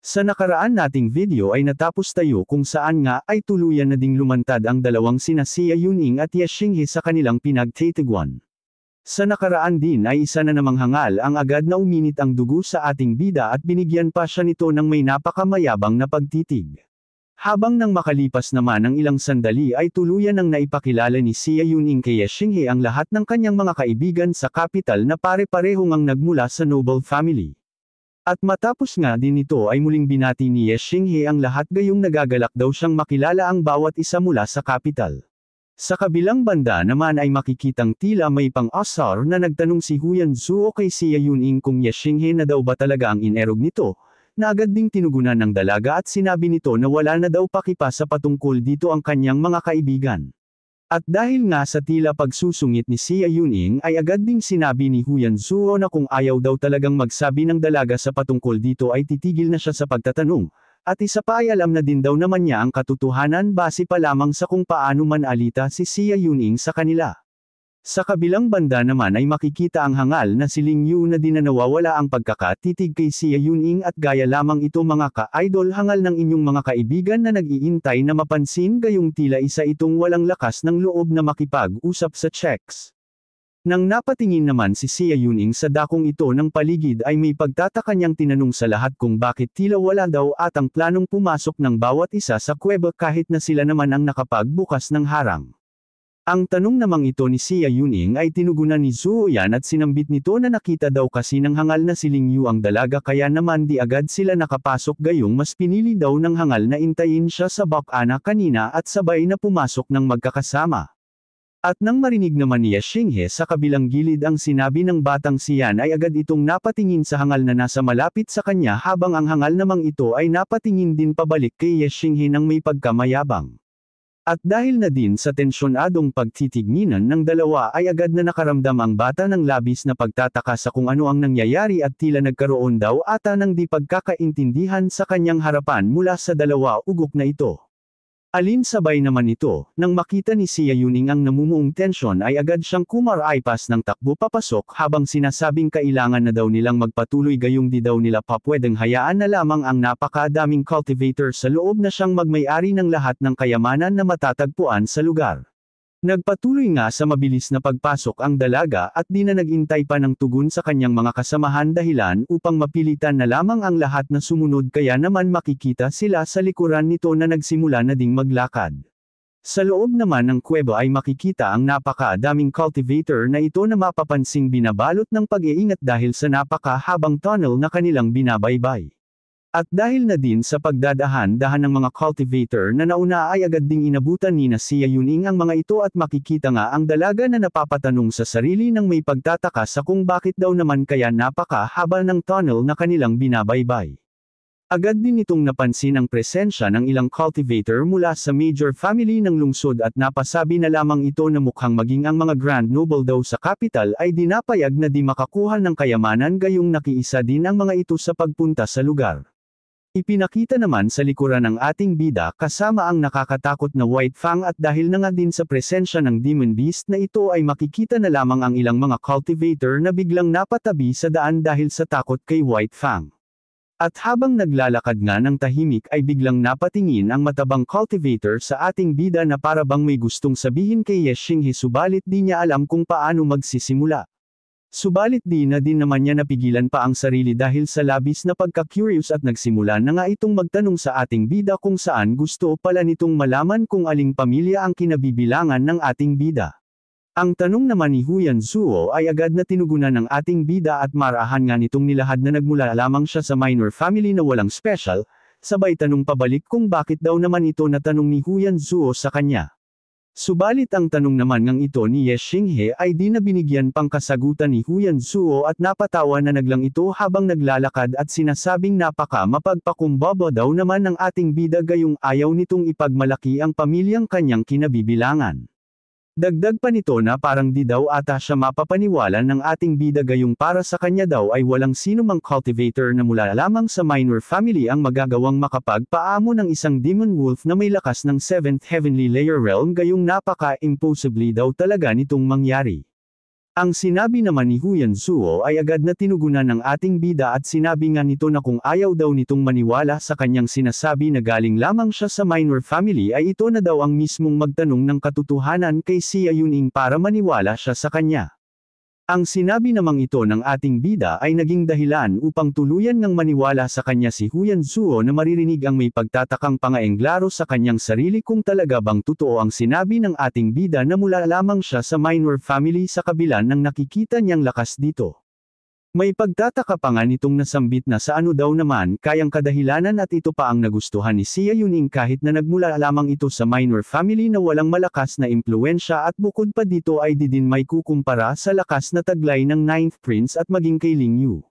Sa nakaraan nating video ay natapos tayo kung saan nga ay tuluyan na ding lumantad ang dalawang sina Xia Yuning at Ye Xinghe sa kanilang pinagtitiguan. Sa nakaraan din ay isa na namang hangal ang agad na uminit ang dugo sa ating bida at binigyan pa siya nito ng may napakamayabang na pagtitig. Habang nang makalipas naman ng ilang sandali ay tuluyan nang naipakilala ni Xia Yuning kay Ye Xinghe ang lahat ng kanyang mga kaibigan sa kapital na pare-parehong ang nagmula sa noble family. At matapos nga din ito ay muling binati ni Ye Xinghe ang lahat gayong nagagalak daw siyang makilala ang bawat isa mula sa kapital. Sa kabilang banda naman ay makikitang tila may pang-asar na nagtanong si Huyan Zuo kay Xia Yuning kung Ye Xinghe na daw ba talaga ang inerog nito, na agad ding tinugunan ng dalaga at sinabi nito na wala na daw pakipa sa patungkol dito ang kanyang mga kaibigan. At dahil nga sa tila pagsusungit ni Xia Yuning ay agad ding sinabi ni Huyan Zuo na kung ayaw daw talagang magsabi ng dalaga sa patungkol dito ay titigil na siya sa pagtatanong, at isa pa ay alam na din daw naman niya ang katotohanan base pa lamang sa kung paano man alita si Xia Yuning sa kanila. Sa kabilang banda naman ay makikita ang hangal na si Ling Yu na di na nawawala ang pagkakatitig kay Xia Yuning at gaya lamang ito mga ka-idol hangal ng inyong mga kaibigan na nag-iintay na mapansin gayong tila isa itong walang lakas ng loob na makipag-usap sa checks. Nang napatingin naman si Xia Yuning sa dakong ito ng paligid ay may pagtataka niyang tinanong sa lahat kung bakit tila wala daw atang planong pumasok ng bawat isa sa kuweba kahit na sila naman ang nakapagbukas ng harang. Ang tanong namang ito ni Xia Yuning ay tinugunan ni Zuo Yan at sinambit nito na nakita daw kasi ng hangal na si Ling Yu ang dalaga kaya naman di agad sila nakapasok gayong mas pinili daw ng hangal na intayin siya sa bakana kanina at sabay na pumasok ng magkakasama. At nang marinig naman ni Ye Xinghe sa kabilang gilid ang sinabi ng batang siyan ay agad itong napatingin sa hangal na nasa malapit sa kanya habang ang hangal namang ito ay napatingin din pabalik kay Ye Xinghe ng may pagkamayabang. At dahil na din sa tensyonadong pagtitigninan ng dalawa ay agad na nakaramdam ang bata ng labis na pagtataka sa kung ano ang nangyayari at tila nagkaroon daw ata ng di pagkakaintindihan sa kanyang harapan mula sa dalawa ugok na ito. Alinsabay naman ito, nang makita ni Xia Yuning ang namumuong tensyon ay agad siyang kumaraipas ng takbo papasok habang sinasabing kailangan na daw nilang magpatuloy gayong di daw nila papwedeng hayaan na lamang ang napakadaming cultivator sa loob na siyang magmay-ari ng lahat ng kayamanan na matatagpuan sa lugar. Nagpatuloy nga sa mabilis na pagpasok ang dalaga at di na nagintay pa ng tugon sa kanyang mga kasamahan dahilan upang mapilitan na lamang ang lahat na sumunod kaya naman makikita sila sa likuran nito na nagsimula na ding maglakad. Sa loob naman ng kuweba ay makikita ang napakadaming cultivator na ito na mapapansing binabalot ng pag-iingat dahil sa napakahabang tunnel na kanilang binabaybay. At dahil na din sa pagdadahan-dahan ng mga cultivator na nauna ay agad ding inabutan ni na Xia Yuning ang mga ito at makikita nga ang dalaga na napapatanong sa sarili ng may pagtataka sa kung bakit daw naman kaya napakahaba ng tunnel na kanilang binabaybay. Agad din itong napansin ang presensya ng ilang cultivator mula sa major family ng lungsod at napasabi na lamang ito na mukhang maging ang mga grand noble daw sa capital ay dinapayag na di makakuha ng kayamanan gayong nakiisa din ang mga ito sa pagpunta sa lugar. Ipinakita naman sa likuran ng ating bida kasama ang nakakatakot na White Fang at dahil na nga din sa presensya ng Demon Beast na ito ay makikita na lamang ang ilang mga cultivator na biglang napatabi sa daan dahil sa takot kay White Fang. At habang naglalakad nga ng tahimik ay biglang napatingin ang matabang cultivator sa ating bida na para bang may gustong sabihin kay Ye Xinghe subalit di niya alam kung paano magsisimula. Subalit di na din naman niya napigilan pa ang sarili dahil sa labis na pagka-curious at nagsimula na nga itong magtanong sa ating bida kung saan gusto pala nitong malaman kung aling pamilya ang kinabibilangan ng ating bida. Ang tanong naman ni Huyan Zuo ay agad na tinugunan ng ating bida at marahan nga nitong nilahad na nagmula lamang siya sa minor family na walang special, sabay tanong pabalik kung bakit daw naman ito na tanong ni Huyan Zuo sa kanya. Subalit ang tanong naman ngang ito ni Ye Xinghe ay di na binigyan pang kasagutan ni Huyan Zuo at napatawa na naglang ito habang naglalakad at sinasabing napaka mapagpakumbaba daw naman ng ating bida gayong ayaw nitong ipagmalaki ang pamilyang kanyang kinabibilangan. Dagdag pa nito na parang di daw ata siya mapapaniwala ng ating bida gayong para sa kanya daw ay walang sinumang cultivator na mula lamang sa minor family ang magagawang makapagpaamo ng isang demon wolf na may lakas ng 7th heavenly layer realm gayong napaka-impossibly daw talaga nitong mangyari. Ang sinabi naman ni Huyan Zuo ay agad na tinugunan ng ating bida at sinabi nga nito na kung ayaw daw nitong maniwala sa kanyang sinasabi na galing lamang siya sa minor family ay ito na daw ang mismong magtanong ng katotohanan kay Sia Yuning para maniwala siya sa kanya. Ang sinabi namang ito ng ating bida ay naging dahilan upang tuluyan ngang maniwala sa kanya si Huyan Zuo na maririnig ang may pagtatakang pangaenglaro sa kanyang sarili kung talaga bang totoo ang sinabi ng ating bida na mula lamang siya sa minor family sa kabila ng nakikita niyang lakas dito. May pagtataka pa nga nitong nasambit na sa ano daw naman kayang kadahilanan at ito pa ang nagustuhan ni Sia Yuning kahit na nagmula lamang ito sa minor family na walang malakas na impluensya at bukod pa dito ay di din may kukumpara sa lakas na taglay ng Ninth Prince at maging kay Ling Yu.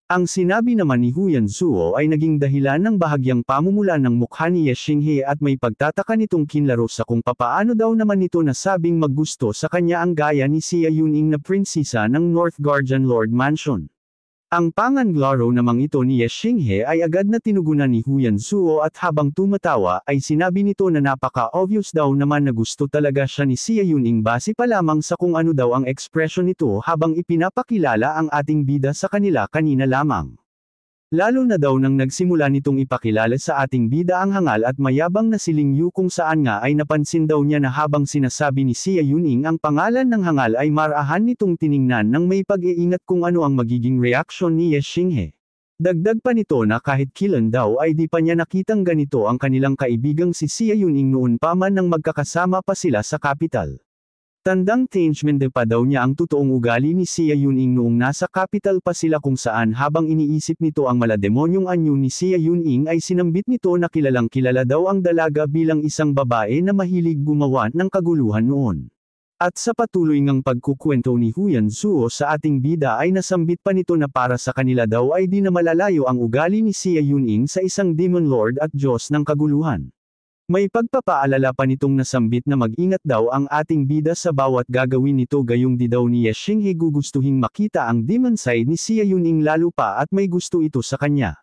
Ang sinabi naman ni Huyan Zuo ay naging dahilan ng bahagyang pamumula ng mukha ni Ye Xinghe at may pagtataka nitong kinlaro sa kung papaano daw naman ito nasabing maggusto sa kanya ang gaya ni Sia Yuning na prinsesa ng North Guardian Lord Mansion. Ang panganglaro namang ito ni Ye Xinghe ay agad na tinugunan ni Huyan Zuo at habang tumatawa ay sinabi nito na napaka-obvious daw naman na gusto talaga siya ni Sia Yuning base pa lamang sa kung ano daw ang ekspresyon nito habang ipinapakilala ang ating bida sa kanila kanina lamang. Lalo na daw nang nagsimula nitong ipakilala sa ating bida ang hangal at mayabang na si Ling Yu kung saan nga ay napansin daw niya na habang sinasabi ni Sia Yuning ang pangalan ng hangal ay marahan nitong tiningnan ng may pag-iingat kung ano ang magiging reaksyon ni Ye Xinghe. Dagdag pa nito na kahit kailan daw ay di pa niya nakitang ganito ang kanilang kaibigang si Sia Yuning noon pa man nang magkakasama pa sila sa capital. Tandang changement pa daw niya ang totoong ugali ni Sia Yuning noong nasa capital pa sila kung saan habang iniisip nito ang malademonyong anyo ni Sia Yuning ay sinambit nito na kilalang kilala daw ang dalaga bilang isang babae na mahilig gumawa ng kaguluhan noon. At sa patuloy ngang pagkukwento ni Huyan Zuo sa ating bida ay nasambit pa nito na para sa kanila daw ay di na malalayo ang ugali ni Sia Yuning sa isang Demon Lord at Diyos ng kaguluhan. May pagpapaalala pa nitong nasambit na mag-ingat daw ang ating bida sa bawat gagawin nito gayong di daw ni Ye Xinghe gugustuhing makita ang demon side ni Sia Yuning lalo pa at may gusto ito sa kanya.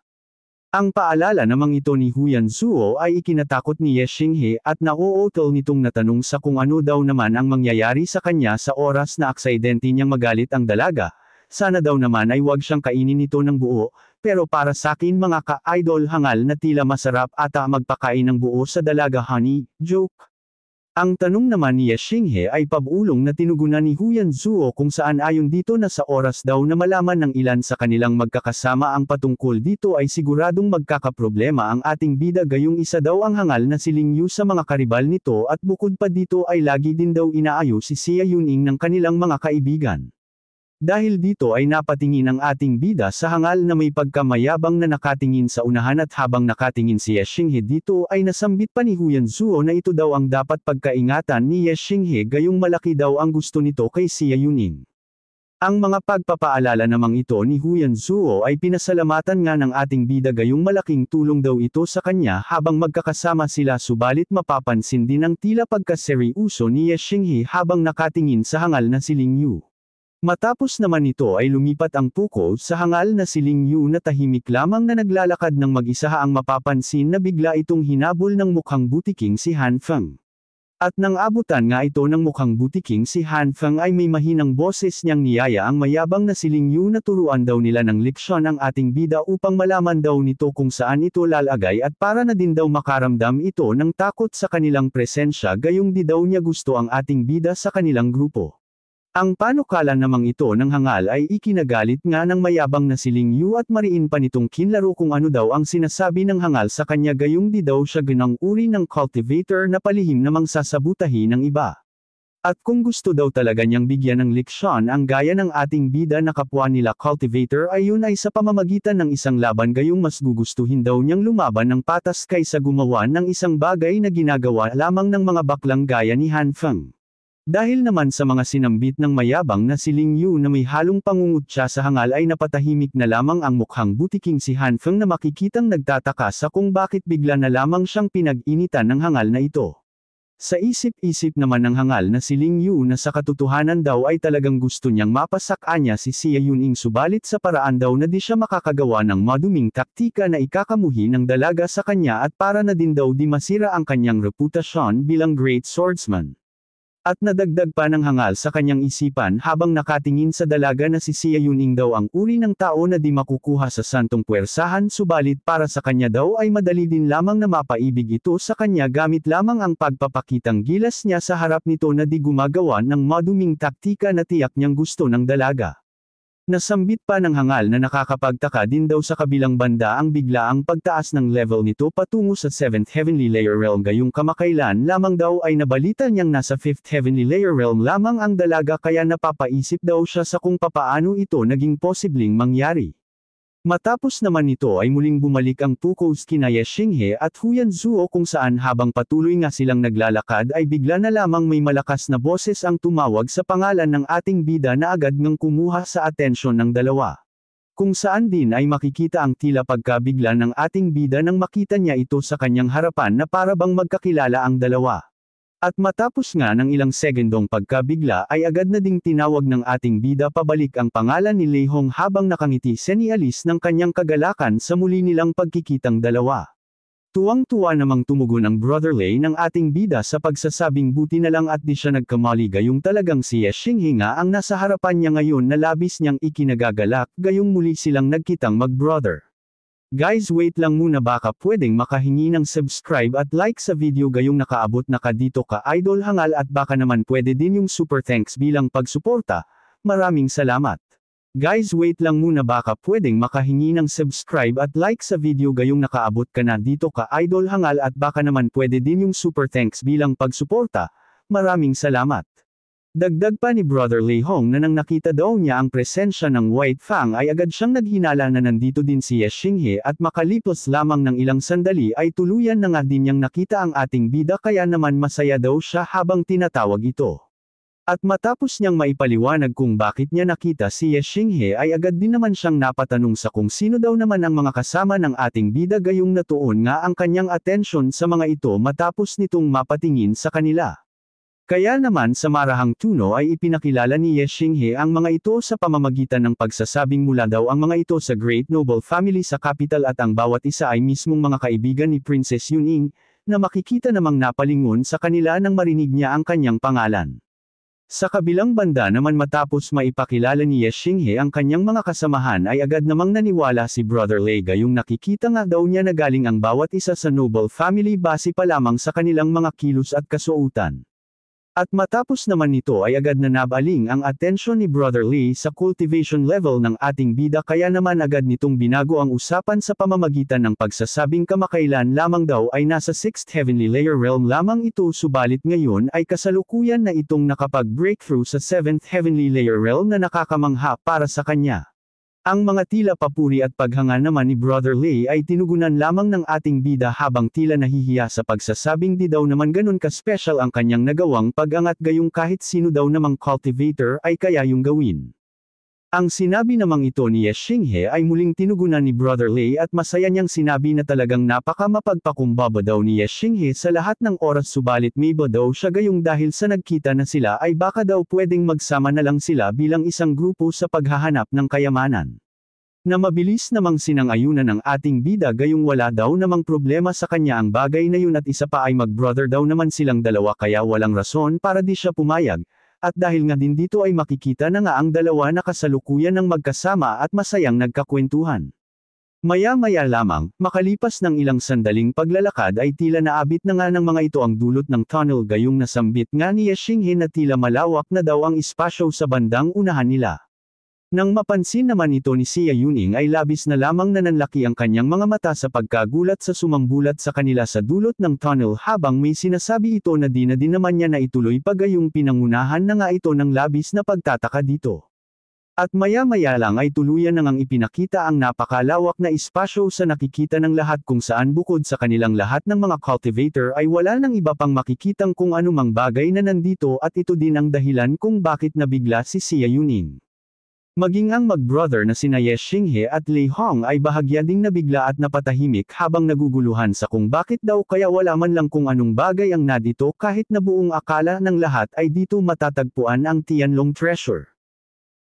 Ang paalala namang ito ni Huyan Zuo ay ikinatakot ni Ye Xinghe at nauutol nitong natanong sa kung ano daw naman ang mangyayari sa kanya sa oras na aksidente niyang magalit ang dalaga. Sana daw naman ay wag siyang kainin nito ng buo, pero para sakin mga ka-idol hangal na tila masarap ata magpakain ng buo sa dalaga honey, joke. Ang tanong naman ni Ye Xinghe ay pabulong na tinugunan ni Huyan Zuo kung saan ayon dito na sa oras daw na malaman ng ilan sa kanilang magkakasama ang patungkol dito ay siguradong magkakaproblema ang ating bida gayong isa daw ang hangal na si Ling Yu sa mga karibal nito at bukod pa dito ay lagi din daw inaayos si Sia Yuning ng kanilang mga kaibigan. Dahil dito ay napatingin ang ating bida sa hangal na may pagkamayabang na nakatingin sa unahan at habang nakatingin si Ye Xinghe dito ay nasambit pa ni Huyan Zuo na ito daw ang dapat pagkaingatan ni Ye Xinghe gayong malaki daw ang gusto nito kay Sia Yuning. Ang mga pagpapaalala namang ito ni Huyan Zuo ay pinasalamatan nga ng ating bida gayong malaking tulong daw ito sa kanya habang magkakasama sila subalit mapapansin din ang tila pagkaseryoso ni Ye Xinghe habang nakatingin sa hangal na si Ling Yu. Matapos naman ito ay lumipat ang puko sa hangal na si Ling Yu na tahimik lamang na naglalakad ng mag-isa ang mapapansin na bigla itong hinabol ng mukhang butiking si Han Feng. At nang abutan nga ito ng mukhang butiking si Han Feng ay may mahinang boses niyang niyaya ang mayabang na si Ling Yu na turuan daw nila ng leksyon ang ating bida upang malaman daw nito kung saan ito lalagay at para na din daw makaramdam ito ng takot sa kanilang presensya gayong di daw niya gusto ang ating bida sa kanilang grupo. Ang panukala namang ito ng hangal ay ikinagalit nga ng mayabang na si Ling Yu at mariin pa nitong kinlaro kung ano daw ang sinasabi ng hangal sa kanya gayong di daw siya ganang uri ng cultivator na palihim namang sasabutahin ng iba. At kung gusto daw talaga niyang bigyan ng leksyon ang gaya ng ating bida na kapwa nila cultivator ay yun ay sa pamamagitan ng isang laban gayong mas gugustuhin daw niyang lumaban ng patas kaysa gumawa ng isang bagay na ginagawa lamang ng mga baklang gaya ni Han Feng. Dahil naman sa mga sinambit ng mayabang na si Ling Yu na may halong pangungutya sa hangal ay napatahimik na lamang ang mukhang butiking si Han Feng na makikitang nagtataka sa kung bakit bigla na lamang siyang pinag-initan ng hangal na ito. Sa isip-isip naman ng hangal na si Ling Yu na sa katotohanan daw ay talagang gusto niyang mapasakanya si Sia Yuning subalit sa paraan daw na di siya makakagawa ng maduming taktika na ikakamuhi ng dalaga sa kanya at para na din daw di masira ang kanyang reputasyon bilang great swordsman. At nadagdag pa ng hangal sa kanyang isipan habang nakatingin sa dalaga na si Xia Yuning daw ang uri ng tao na di makukuha sa santong puwersahan subalit para sa kanya daw ay madali din lamang na mapaibig ito sa kanya gamit lamang ang pagpapakitang gilas niya sa harap nito na di gumagawa ng maduming taktika na tiyak niyang gusto ng dalaga. Nasambit pa ng hangal na nakakapagtaka din daw sa kabilang banda ang biglaang pagtaas ng level nito patungo sa 7th Heavenly Layer Realm gayong kamakailan lamang daw ay nabalita niyang nasa 5th Heavenly Layer Realm lamang ang dalaga kaya napapaisip daw siya sa kung papaano ito naging posibleng mangyari. Matapos naman nito ay muling bumalik ang Pukos kina Ye Xinghe at Huyan Zuo kung saan habang patuloy nga silang naglalakad ay bigla na lamang may malakas na boses ang tumawag sa pangalan ng ating bida na agad ngang kumuha sa atensyon ng dalawa. Kung saan din ay makikita ang tila pagkabigla ng ating bida nang makita niya ito sa kanyang harapan na para bang magkakilala ang dalawa. At matapos nga ng ilang segundong pagkabigla ay agad na ding tinawag ng ating bida pabalik ang pangalan ni Lei Hong habang nakangiti siya ni Alice ng kanyang kagalakan sa muli nilang pagkikitang dalawa. Tuwang-tuwa namang tumugon ang Brother Lei ng ating bida sa pagsasabing buti na lang at di siya nagkamali gayong talagang si Ye Xinghe nga ang nasa harapan niya ngayon na labis niyang ikinagagalak gayong muli silang nagkitang mag-brother. Guys wait lang muna baka pwedeng makahingi ng subscribe at like sa video gayong nakaabot na ka dito ka idol hangal at baka naman pwede din yung super thanks bilang pagsuporta, maraming salamat. Guys wait lang muna baka pwedeng makahingi ng subscribe at like sa video gayong nakaabot ka na dito ka idol hangal at baka naman pwede din yung super thanks bilang pagsuporta, maraming salamat. Dagdag pa ni Brother Lei Hong na nang nakita daw niya ang presensya ng White Fang ay agad siyang naghinala na nandito din si Ye Xinghe at makalipas lamang ng ilang sandali ay tuluyan na nga din niyang nakita ang ating bida kaya naman masaya daw siya habang tinatawag ito. At matapos niyang maipaliwanag kung bakit niya nakita si Ye Xinghe ay agad din naman siyang napatanong sa kung sino daw naman ang mga kasama ng ating bida gayong natuon nga ang kanyang atensyon sa mga ito matapos nitong mapatingin sa kanila. Kaya naman sa marahang tuno ay ipinakilala ni Ye Xinghe ang mga ito sa pamamagitan ng pagsasabing mula daw ang mga ito sa Great Noble Family sa capital at ang bawat isa ay mismong mga kaibigan ni Princess Yuning, na makikita namang napalingon sa kanila nang marinig niya ang kanyang pangalan. Sa kabilang banda naman matapos maipakilala ni Ye Xinghe ang kanyang mga kasamahan ay agad namang naniwala si Brother Lei gayong nakikita nga daw niya na galing ang bawat isa sa Noble Family base pa lamang sa kanilang mga kilos at kasuotan. At matapos naman nito ay agad na nabaling ang atensyon ni Brother Lei sa cultivation level ng ating bida kaya naman agad nitong binago ang usapan sa pamamagitan ng pagsasabing kamakailan lamang daw ay nasa 6th Heavenly Layer Realm lamang ito subalit ngayon ay kasalukuyan na itong nakapag-breakthrough sa 7th Heavenly Layer Realm na nakakamangha para sa kanya. Ang mga tila papuri at paghanga naman ni Brother Lei ay tinugunan lamang ng ating bida habang tila nahihiya sa pagsasabing di daw naman ganun ka-special ang kanyang nagawang pag-angat gayong kahit sino daw namang cultivator ay kaya yung gawin. Ang sinabi namang ito ni Ye Xinghe ay muling tinugunan ni Brother Lei at masaya niyang sinabi na talagang napaka mapagpakumbaba daw ni Ye Xinghe sa lahat ng oras subalit may ba daw siya gayong dahil sa nagkita na sila ay baka daw pwedeng magsama na lang sila bilang isang grupo sa paghahanap ng kayamanan. Na mabilis namang sinang-ayunan ng ating bida gayong wala daw namang problema sa kanya ang bagay na yun at isa pa ay mag-brother daw naman silang dalawa kaya walang rason para di siya pumayag. At dahil nga din dito ay makikita na nga ang dalawa na kasalukuyan ng magkasama at masayang nagkakwentuhan. Maya-maya lamang, makalipas ng ilang sandaling paglalakad ay tila naabit na nga ng mga ito ang dulot ng tunnel gayong nasambit nga ni Ye Xinghe na tila malawak na daw ang espasyo sa bandang unahan nila. Nang mapansin naman ito ni Xia Yuning ay labis na lamang nananlaki ang kanyang mga mata sa pagkagulat sa sumambulat sa kanila sa dulot ng tunnel habang may sinasabi ito na di na din naman niya na ituloy pagayong pinangunahan na nga ito ng labis na pagtataka dito. At maya-maya lang ay tuluyan na ngang ipinakita ang napakalawak na espasyo sa nakikita ng lahat kung saan bukod sa kanilang lahat ng mga cultivator ay wala nang iba pang makikitang kung anumang bagay na nandito at ito din ang dahilan kung bakit nabigla si Xia Yuning. Maging ang mag-brother na sina Ye Xinghe at Lei Hong ay bahagya ding nabigla at napatahimik habang naguguluhan sa kung bakit daw kaya wala man lang kung anong bagay ang nadito kahit na buong akala ng lahat ay dito matatagpuan ang Tianlong Treasure.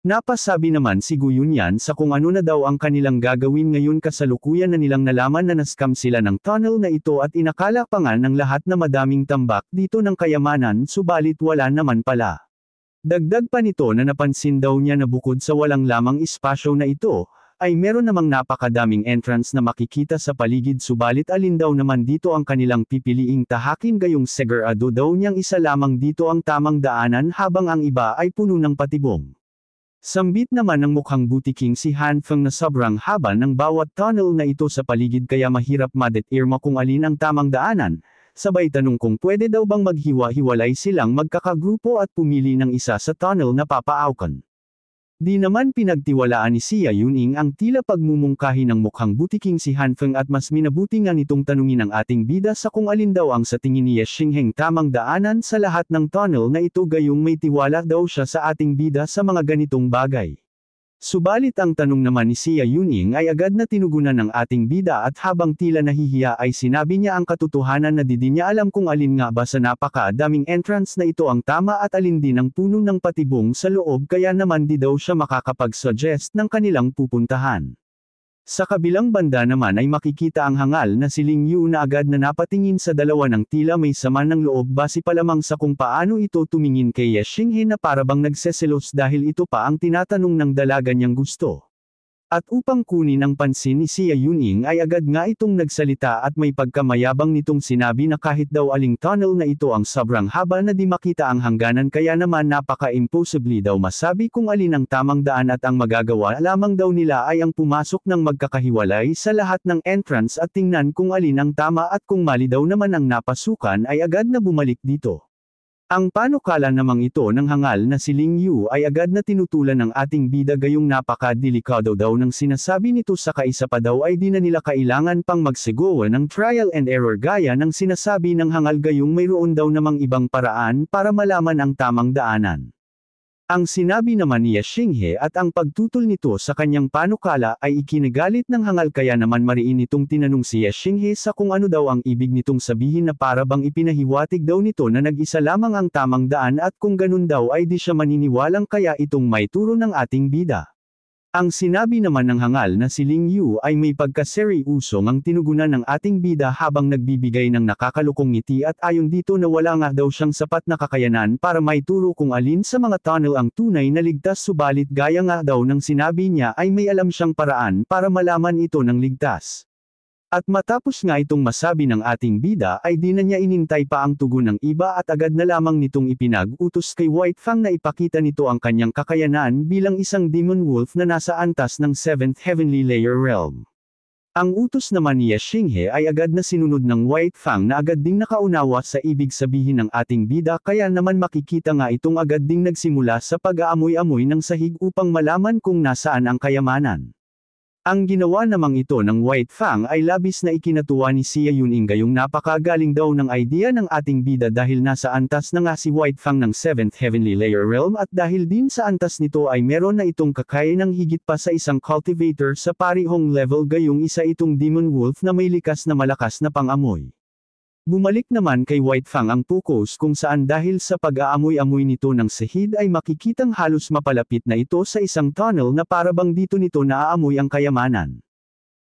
Napasabi naman si Gu Yunyan sa kung ano na daw ang kanilang gagawin ngayon kasalukuyan na nilang nalaman na na-scam sila ng tunnel na ito at inakala pa nga ng lahat na madaming tambak dito ng kayamanan subalit wala naman pala. Dagdag pa nito na napansin daw niya na bukod sa walang lamang espasyo na ito, ay meron namang napakadaming entrance na makikita sa paligid subalit alin daw naman dito ang kanilang pipiliing tahakin gayong segurado daw niyang isa lamang dito ang tamang daanan habang ang iba ay puno ng patibong. Sambit naman ng mukhang butiking si Han Feng na sobrang haba ng bawat tunnel na ito sa paligid kaya mahirap ma-determine kung alin ang tamang daanan, sabay tanong kung pwede daw bang maghiwa-hiwalay silang magkakagrupo at pumili ng isa sa tunnel na papaawkan. Di naman pinagtiwalaan ni Xia Yuning ang tila pagmumungkahi ng mukhang butiking si Han Feng at mas minabuti nga nitong tanungin ang ating bida sa kung alin daw ang sa tingin ni Ye Xingheng tamang daanan sa lahat ng tunnel na ito gayong may tiwala daw siya sa ating bida sa mga ganitong bagay. Subalit ang tanong naman ni Xia Yuning ay agad na tinugunan ng ating bida at habang tila nahihiya ay sinabi niya ang katotohanan na di niya alam kung alin nga ba sa napaka-daming entrance na ito ang tama at alin din ang puno ng patibong sa loob kaya naman di daw siya makakapag-suggest ng kanilang pupuntahan. Sa kabilang banda naman ay makikita ang hangal na si Ling Yu na agad na napatingin sa dalawa ng tila may sama ng loob base pa lamang sa kung paano ito tumingin kay Ye Xinghe na parabang nagseselos dahil ito pa ang tinatanong ng dalaga niyang gusto. At upang kunin ang pansin ni Xia Yuning ay agad nga itong nagsalita at may pagkamayabang nitong sinabi na kahit daw aling tunnel na ito ang sobrang haba na di makita ang hangganan kaya naman napaka-impossibly daw masabi kung alin ang tamang daan at ang magagawa lamang daw nila ay ang pumasok ng magkakahiwalay sa lahat ng entrance at tingnan kung alin ang tama at kung mali daw naman ang napasukan ay agad na bumalik dito. Ang panukala namang ito ng hangal na si Ling Yu ay agad na tinutulan ng ating bida gayong napaka-delikado daw ng sinasabi nito sa kaisa pa daw ay di na nila kailangan pang magsigawa ng trial and error gaya ng sinasabi ng hangal gayong mayroon daw namang ibang paraan para malaman ang tamang daanan. Ang sinabi naman ni Ye Xinghe at ang pagtutol nito sa kanyang panukala ay ikinagalit ng hangal kaya naman mariin itong tinanong si Ye Xinghe sa kung ano daw ang ibig nitong sabihin na para bang ipinahiwatig daw nito na nag-isa lamang ang tamang daan at kung ganun daw ay di siya maniniwalang kaya itong may turo ng ating bida. Ang sinabi naman ng hangal na si Ling Yu ay may pagka-seryoso ang tinugunan ng ating bida habang nagbibigay ng nakakalukong ngiti at ayon dito na wala nga daw siyang sapat na kakayanan para maituro kung alin sa mga tunnel ang tunay na ligtas subalit gaya nga daw ng sinabi niya ay may alam siyang paraan para malaman ito ng ligtas. At matapos nga itong masabi ng ating bida ay di na niya inintay pa ang tugon ng iba at agad na lamang nitong ipinag-utos kay White Fang na ipakita nito ang kanyang kakayanan bilang isang demon wolf na nasa antas ng 7th Heavenly Layer Realm. Ang utos naman ni Ye Xinghe ay agad na sinunod ng White Fang na agad ding nakaunawa sa ibig sabihin ng ating bida kaya naman makikita nga itong agad ding nagsimula sa pag-aamoy-amoy ng sahig upang malaman kung nasaan ang kayamanan. Ang ginawa namang ito ng White Fang ay labis na ikinatuwa ni Xia Yuning gayong napakagaling daw ng idea ng ating bida dahil nasa antas na nga si White Fang ng 7th Heavenly Layer Realm at dahil din sa antas nito ay meron na itong kakayanang higit pa sa isang cultivator sa parihong level gayong isa itong demon wolf na may likas na malakas na pang-amoy. Bumalik naman kay White Fang ang focus kung saan dahil sa pag-aamoy-amoy nito ng sahid ay makikitang halos mapalapit na ito sa isang tunnel na parabang dito nito naaamoy ang kayamanan.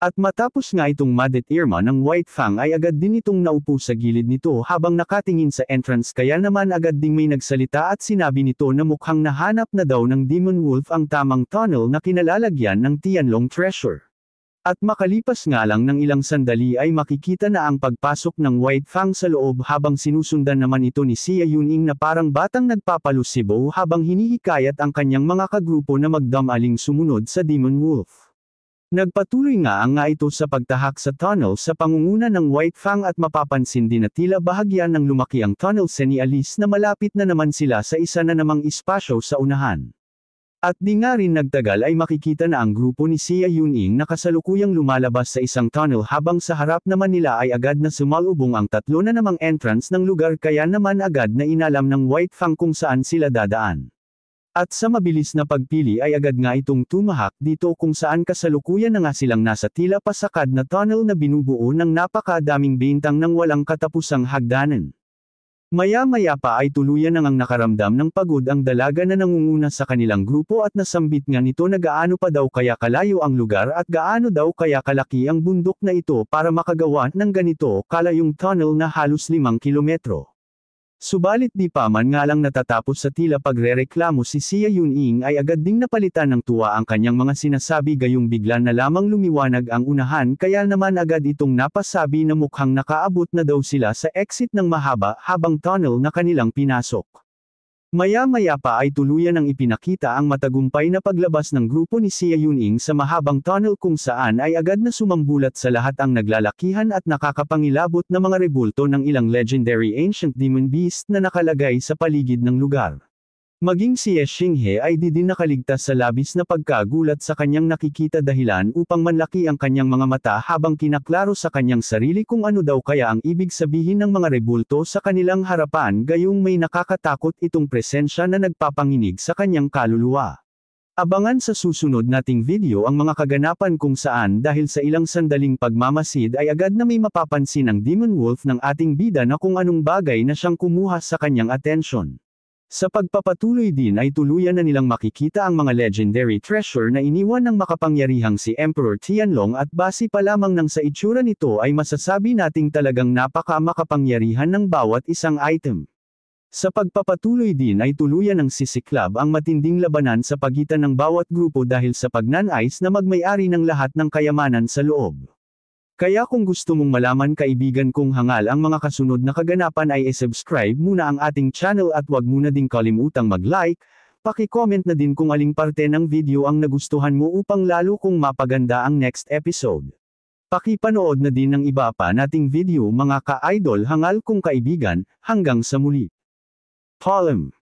At matapos nga itong madeterma ng White Fang ay agad din itong naupo sa gilid nito habang nakatingin sa entrance kaya naman agad ding may nagsalita at sinabi nito na mukhang nahanap na daw ng Demon Wolf ang tamang tunnel na kinalalagyan ng Tianlong Treasure. At makalipas nga lang ng ilang sandali ay makikita na ang pagpasok ng White Fang sa loob habang sinusundan naman ito ni Xia Yuning na parang batang nagpapalusibo habang hinihikayat ang kanyang mga kagrupo na magdamaling sumunod sa Demon Wolf. Nagpatuloy nga ito sa pagtahak sa tunnel sa pangunguna ng White Fang at mapapansin din na tila bahagyan ng lumaki ang tunnel sa ni Alice na malapit na naman sila sa isa na namang espasyo sa unahan. At di nga rin nagtagal ay makikita na ang grupo ni Xia Yuning na kasalukuyang lumalabas sa isang tunnel habang sa harap naman nila ay agad na sumalubong ang tatlo na namang entrance ng lugar kaya naman agad na inalam ng White Fang kung saan sila dadaan. At sa mabilis na pagpili ay agad nga itong tumahak dito kung saan kasalukuyan na nga silang nasa tila pasakad na tunnel na binubuo ng napakadaming bintang ng walang katapusang hagdanan. Maya-maya pa ay tuluyan nang nakaramdam ng pagod ang dalaga na nangunguna sa kanilang grupo at nasambit nga nito na gaano pa daw kaya kalayo ang lugar at gaano daw kaya kalaki ang bundok na ito para makagawa ng ganito kalayong tunnel na halos 5 kilometro. Subalit di pa man nga lang natatapos sa tila pagrereklamo si Sia Yuning ay agad ding napalitan ng tuwa ang kanyang mga sinasabi gayong bigla na lamang lumiwanag ang unahan kaya naman agad itong napasabi na mukhang nakaabot na daw sila sa exit ng mahaba-habang tunnel na kanilang pinasok. Maya-maya pa ay tuluyan ang ipinakita ang matagumpay na paglabas ng grupo ni Sia Yuning sa mahabang tunnel kung saan ay agad na sumambulat sa lahat ang naglalakihan at nakakapangilabot na mga rebulto ng ilang legendary ancient demon beast na nakalagay sa paligid ng lugar. Maging si Ye Xinghe ay di din nakaligtas sa labis na pagkagulat sa kanyang nakikita dahilan upang manlaki ang kanyang mga mata habang kinaklaro sa kanyang sarili kung ano daw kaya ang ibig sabihin ng mga rebulto sa kanilang harapan gayong may nakakatakot itong presensya na nagpapanginig sa kanyang kaluluwa. Abangan sa susunod nating video ang mga kaganapan kung saan dahil sa ilang sandaling pagmamasid ay agad na may mapapansin ang Demon Wolf ng ating bida na kung anong bagay na siyang kumuha sa kanyang atensyon. Sa pagpapatuloy din ay tuluyan na nilang makikita ang mga legendary treasure na iniwan ng makapangyarihang si Emperor Tianlong at base pa lamang ng sa itsura nito ay masasabi nating talagang napaka-makapangyarihan ng bawat isang item. Sa pagpapatuloy din ay tuluyan ng sisiklab ang matinding labanan sa pagitan ng bawat grupo dahil sa pagnanais na magmay-ari ng lahat ng kayamanan sa loob. Kaya kung gusto mong malaman kaibigan kung hangal ang mga kasunod na kaganapan ay i-subscribe muna ang ating channel at wag muna ding kalimutang mag-like, paki-comment na din kung aling parte ng video ang nagustuhan mo upang lalo kong mapaganda ang next episode. Paki-panood na din ng iba pa nating video mga ka-idol hangal kong kaibigan, hanggang sa muli. Paalam.